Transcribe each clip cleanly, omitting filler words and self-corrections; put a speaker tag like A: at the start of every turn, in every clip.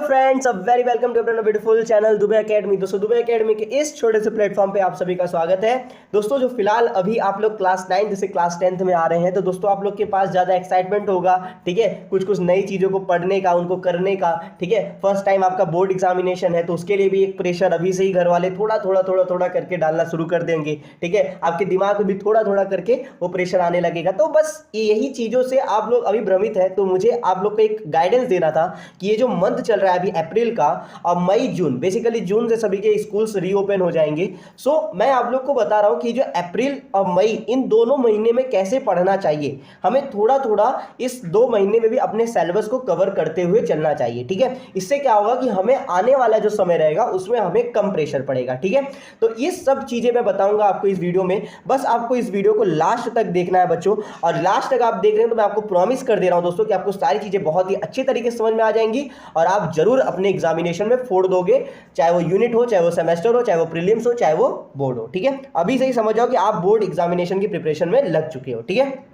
A: Friends, a very welcome to अपना beautiful channel Dubey academy. दोस्तों, Dubey academy के इस छोटे से प्लेटफॉर्म पे आप सभी का स्वागत है। दोस्तों, जो फिलहाल अभी आप लोग क्लास 9 से क्लास 10th में आ रहे हैं, तो दोस्तों आप लोग के पास ज़्यादा एक्साइटमेंट होगा, ठीक है, कुछ कुछ नई चीज़ों को पढ़ने का, उनको करने का, ठीक है। फर्स्ट टाइम आपका बोर्ड एग्जामिनेशन है, तो उसके लिए भी एक प्रेशर अभी से ही घर वाले थोड़ा थोड़ा करके डालना शुरू कर देंगे, ठीक है। आपके दिमाग में भी थोड़ा थोड़ा करके वो प्रेशर आने लगेगा। तो बस यही चीज़ों से आप लोग अभी भ्रमित है, तो मुझे आप लोग को एक गाइडेंस देना था कि ये जो मंथ चल रहा है अभी अप्रैल का और मई जून, बेसिकली जून से सभी के स्कूल्स रीओपन हो जाएंगे। सो मैं आप लोग को बता रहा हूं कि जो अप्रैल और मई, इन दोनों महीने में कैसे पढ़ना चाहिए। हमें थोड़ा थोड़ा इस 2 महीने में भी अपने सिलेबस को कवर करते हुए चलना चाहिए, ठीक है। इससे क्या होगा कि हमें आने वाला जो समय रहेगा उसमें हमें कम प्रेशर पड़ेगा, ठीक है। तो ये सब चीजें मैं बताऊंगा आपको इस वीडियो में। बस आपको इस वीडियो को लास्ट तक देखना है बच्चों, और लास्ट तक आप देख रहे हैं तो मैं आपको प्रॉमिस कर दे रहा हूं दोस्तों कि आपको सारी चीजें बहुत ही अच्छे तरीके से समझ में आ जाएंगी और आप जरूर अपने एग्जामिनेशन में फोड़ दोगे, चाहे वो यूनिट हो, चाहे वो सेमेस्टर हो, चाहे वो प्रीलिम्स हो, चाहे वो बोर्ड हो, ठीक है। अभी से ही समझ जाओ कि आप बोर्ड एग्जामिनेशन की प्रिपरेशन में लग चुके हो, ठीक है।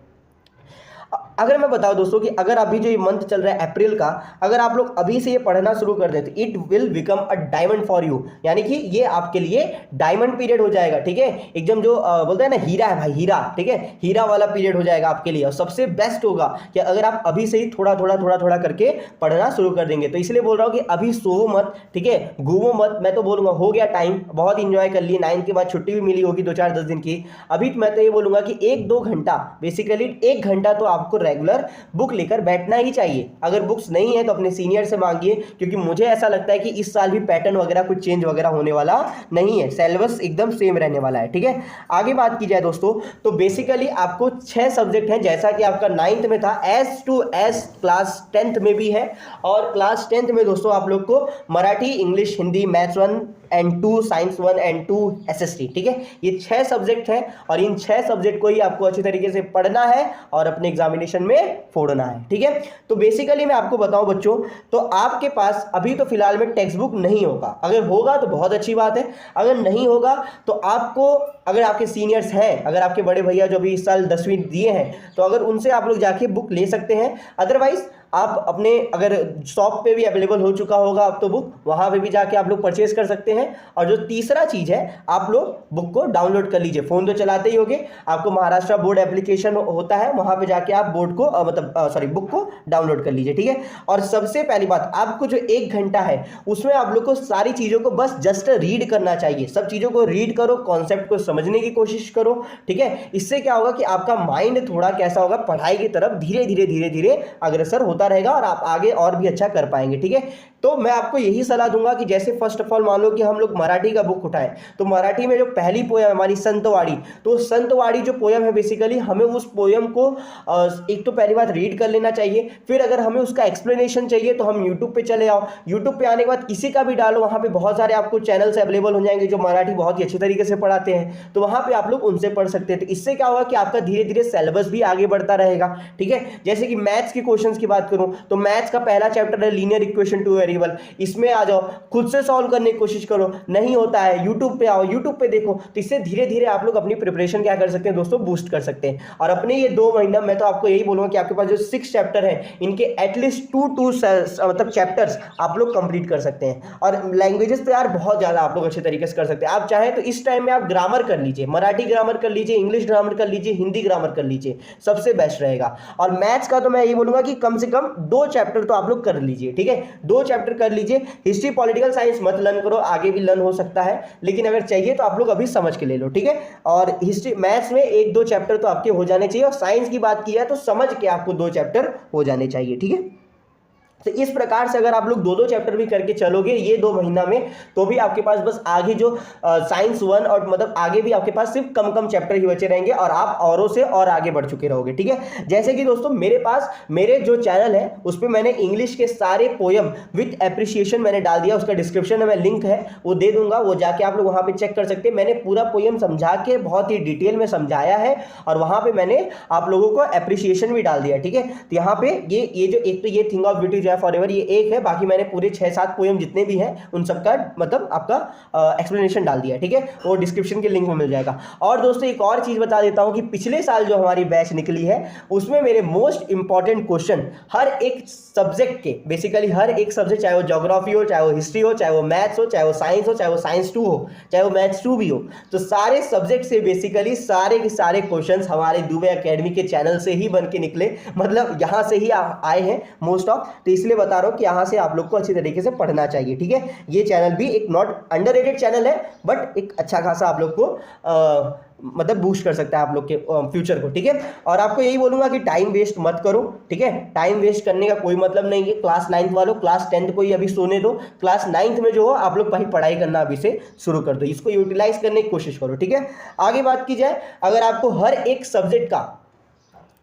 A: अगर मैं बताऊं दोस्तों कि अगर अभी जो ये मंथ चल रहा है अप्रैल का, अगर आप लोग अभी से ये पढ़ना शुरू कर दें तो it will become a diamond for you, यानी कि ये आपके लिए डायमंड पीरियड हो जाएगा, ठीक है। एकदम जो बोलते हैं ना, हीरा है भाई, हीरा, ठीक है, हीरा वाला पीरियड हो जाएगा आपके लिए। और सबसे बेस्ट होगा कि अगर आप अभी से ही थोड़ा थोड़ा करके पढ़ना शुरू कर देंगे। तो इसलिए बोल रहा हूँ कि अभी सोवो मत, ठीक है, घूमो मत। मैं तो बोलूंगा हो गया टाइम, बहुत इंजॉय कर लिए, 9 के बाद छुट्टी भी मिली होगी 2-4-10 दिन की। अभी मैं तो ये बोलूंगा कि 1-2 घंटा, बेसिकली 1 घंटा तो आपको रेगुलर बुक लेकर बैठना ही चाहिए। अगर बुक्स नहीं है तो अपने सीनियर से मांगिए, क्योंकि मुझे ऐसा लगता है कि इस साल भी पैटर्न वगैरह कुछ चेंज वगैरह होने वाला नहीं है, सिलेबस एकदम सेम रहने वाला है, ठीक है। आगे बात की जाए दोस्तों, तो बेसिकली आपको 6 सब्जेक्ट हैं, जैसा कि आपका 9th में था, as to as class 10th में भी है। और क्लास 10th में दोस्तों आप लोग को Marathi, English, Hindi, maths 1 and 2, science 1 and 2, SST, ठीक है। ये 6 सब्जेक्ट हैं और इन 6 सब्जेक्ट को ही आपको अच्छी तरीके से पढ़ना है और अपने एग्जामिनेशन में फोड़ना है, ठीक है। तो बेसिकली मैं आपको बताऊं बच्चों, तो आपके पास अभी तो फिलहाल में टेक्स्ट बुक नहीं होगा। अगर होगा तो बहुत अच्छी बात है, अगर नहीं होगा तो आपको, अगर आपके सीनियर्स हैं, अगर आपके बड़े भैया जो भी इस साल 10वीं दिए हैं, तो अगर उनसे आप लोग जाके बुक ले सकते हैं। अदरवाइज आप अपने, अगर शॉप पे भी अवेलेबल हो चुका होगा अब तो बुक, वहां पे भी जाके आप लोग परचेज कर सकते हैं। और जो तीसरा चीज है, आप लोग बुक को डाउनलोड कर लीजिए। फोन तो चलाते ही होगे, आपको महाराष्ट्र बोर्ड एप्लीकेशन होता है, वहां पे जाके आप बोर्ड को बुक को डाउनलोड कर लीजिए, ठीक है। और सबसे पहली बात, आपको जो 1 घंटा है उसमें आप लोग को सारी चीजों को बस जस्ट रीड करना चाहिए। सब चीजों को रीड करो, कॉन्सेप्ट को समझने की कोशिश करो, ठीक है। इससे क्या होगा कि आपका माइंड थोड़ा कैसा होगा, पढ़ाई की तरफ धीरे धीरे अग्रसर होता रहेगा और आप आगे और भी अच्छा कर पाएंगे, ठीक है। तो मैं आपको यही सलाह दूंगा कि जैसे फर्स्ट ऑफ ऑल मान लो कि हम लोग मराठी का बुक उठाएं, तो मराठी में जो पहली पोयम है हमारी संतवाड़ी, तो संतवाड़ी जो पोयम है, बेसिकली हमें उस पोयम को एक तो पहली बात रीड कर लेना चाहिए। फिर अगर हमें उसका एक्सप्लेनेशन चाहिए तो हम यूट्यूब पे चले आओ, यूट्यूब पे आने के बाद किसी का भी डालो, वहां पे बहुत सारे आपको चैनल्स अवेलेबल हो जाएंगे जो मराठी बहुत ही अच्छे तरीके से पढ़ाते हैं, तो वहां पे आप लोग उनसे पढ़ सकते हैं। तो इससे क्या होगा कि आपका धीरे धीरे सिलेबस भी आगे बढ़ता रहेगा, ठीक है। जैसे कि मैथ्स के क्वेश्चंस की बात करूं, तो मैथ्स का पहला चैप्टर है लीनियर इक्वेशन टू वेरिएबल। इसमें आ जाओ, खुद से सॉल्व करने की कोशिश करो, नहीं होता है यूट्यूब पे आओ, यूट्यूब पे देखो। तो इससे धीरे धीरे आप लोग अपनी प्रिपरेशन क्या कर सकते हैं दोस्तों, बूस्ट कर सकते हैं। और अपने ये 2 महीना, मैं तो आपको यही बोलूंगा कि आपके पास जो 6 चैप्टर है, इनके एटलीस्ट 2 मतलब चैप्टर्स आप लोग कंप्लीट कर सकते हैं। और लैंग्वेजेस तो यार बहुत ज्यादा आप लोग अच्छे तरीके से कर सकते हैं। आप चाहें तो इस टाइम में आप ग्रामर कर लीजिए, मराठी ग्रामर कर लीजिए, इंग्लिश ग्रामर कर लीजिए, हिंदी ग्रामर कर लीजिए, सबसे बेस्ट रहेगा। और मैथ्स का तो मैं ये बोलूंगा कि कम से कम 2 चैप्टर तो आप लोग कर लीजिए, ठीक है, 2 चैप्टर कर लीजिए। हिस्ट्री पॉलिटिकल साइंस मत लर्न करो, आगे भी लर्न हो सकता है, लेकिन अगर चाहिए तो आप लोग अभी समझ के ले लो, ठीक है। और हिस्ट्री मैथ्स में 1-2 चैप्टर तो आपके हो जाने चाहिए, और साइंस की बात की है तो समझ के आपको 2 चैप्टर हो जाने चाहिए, ठीक है। तो इस प्रकार से अगर आप लोग 2-2 चैप्टर भी करके चलोगे ये 2 महीना में, तो भी आपके पास बस आगे जो साइंस 1 और मतलब आगे भी आपके पास सिर्फ कम चैप्टर ही बचे रहेंगे और आप औरों से और आगे बढ़ चुके रहोगे, ठीक है। जैसे कि दोस्तों मेरे पास, मेरे जो चैनल है उस पर मैंने इंग्लिश के सारे पोयम विथ एप्रिसिएशन मैंने डाल दिया, उसका डिस्क्रिप्शन में लिंक है, वो दे दूंगा, वो जाके आप लोग वहां पे चेक कर सकते हैं। मैंने पूरा पोयम समझा के बहुत ही डिटेल में समझाया है और वहां पे मैंने आप लोगों को एप्रिसिएशन भी डाल दिया, ठीक है। तो यहाँ पे ये जो एक तो ये थिंग ऑफ ब्यूटी जो है चाहे फॉरएवर, ये एक है, बाकी मैंने पूरे 6-7 पोएम जितने भी हैं उन सबका मतलब आपका एक्सप्लेनेशन डाल दिया है, ठीक है, वो डिस्क्रिप्शन के लिंक में मिल जाएगा। और दोस्तों एक और चीज़ बता देता हूँ कि पिछले साल जो हमारी बैच निकली है उसमें मेरे मोस्ट इंपॉर्टेंट क्वेश्चन हर एक सब्जेक्ट के, बेसिकली हर एक सब्जेक्ट, चाहे वो ज्योग्राफी हो, चाहे वो हिस्ट्री हो, चाहे वो मैथ्स हो, चाहे वो साइंस हो, चाहे वो साइंस 2 हो, चाहे वो मैथ्स 2 भी हो, तो सारे सब्जेक्ट से बेसिकली सारे के सारे क्वेश्चंस हमारे दुबे एकेडमी के चैनल से ही बन के निकले, मतलब यहाँ से ही आए हैं मोस्ट ऑफ। तो इसलिए बता रहा हूँ कि यहाँ से आप लोग को अच्छी तरीके से पढ़ना चाहिए, ठीक है। ये चैनल भी एक नॉट अंडररेटेड चैनल है, बट एक अच्छा खासा आप लोग को मतलब बूस्ट कर सकता है आप लोग के फ्यूचर को, ठीक है। और आपको यही बोलूंगा कि टाइम वेस्ट मत करो, ठीक है। टाइम वेस्ट करने का कोई मतलब नहीं है। क्लास 9th वालों, क्लास 10th को ही अभी सोने दो, क्लास 9th में जो हो आप लोग भाई पढ़ाई करना अभी से शुरू कर दो, इसको यूटिलाइज करने की कोशिश करो, ठीक है। आगे बात की जाए, अगर आपको हर एक सब्जेक्ट का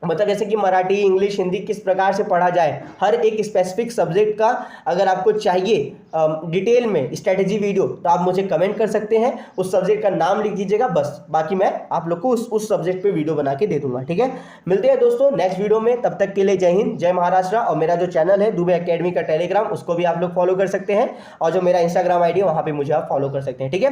A: मतलब जैसे कि मराठी, इंग्लिश, हिंदी किस प्रकार से पढ़ा जाए, हर एक स्पेसिफिक सब्जेक्ट का अगर आपको चाहिए डिटेल में स्ट्रेटेजी वीडियो, तो आप मुझे कमेंट कर सकते हैं, उस सब्जेक्ट का नाम लिख दीजिएगा बस, बाकी मैं आप लोग को उस सब्जेक्ट पे वीडियो बना के दे दूंगा, ठीक है। मिलते हैं दोस्तों नेक्स्ट वीडियो में, तब तक के लिए जय हिंद, जय महाराष्ट्र। और मेरा जो चैनल है दुबे एकेडमी का टेलीग्राम, उसको भी आप लोग फॉलो कर सकते हैं, और जो मेरा इंस्टाग्राम आईडी है वहाँ पे मुझे आप फॉलो कर सकते हैं, ठीक है।